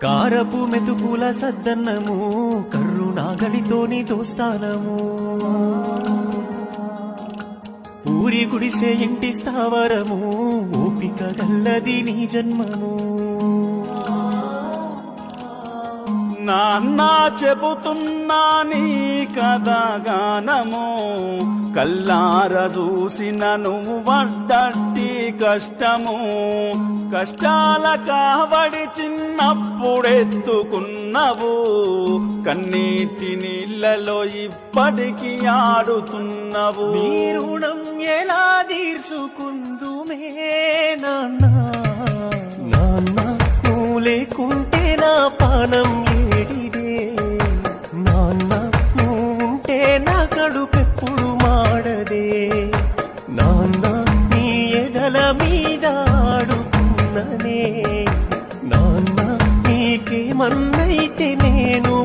కారపు మెతుకుల సద్దన్నము కర్రునాగడితోని దోస్తానము ఊరి గుడిసే ఇంటి స్థావరము ఓపిక గల్లది నీ జన్మము నాన్నా చెబుతున్నా నీ కథగానము కల్లార చూసిన నువ్వు పడ్డట్టి కష్టము కష్టాల కావడి చిన్నప్పుడెత్తుకున్నవు కన్నీటి నీళ్ళలో ఇప్పటికి ఆడుతున్నవు నీ రుణం ఎలా తీర్చుకుందుమే నాన్నా నాన్నా నువ్వు లేకుంటే నా పానం ఏడిదే నాన్న నువ్వుంటే నా కడుపెప్పుడు మాడదే నాన్న నీ ఎదల మీద ఆడుకున్ననే నాన్న నీకేమన్నైతే నేను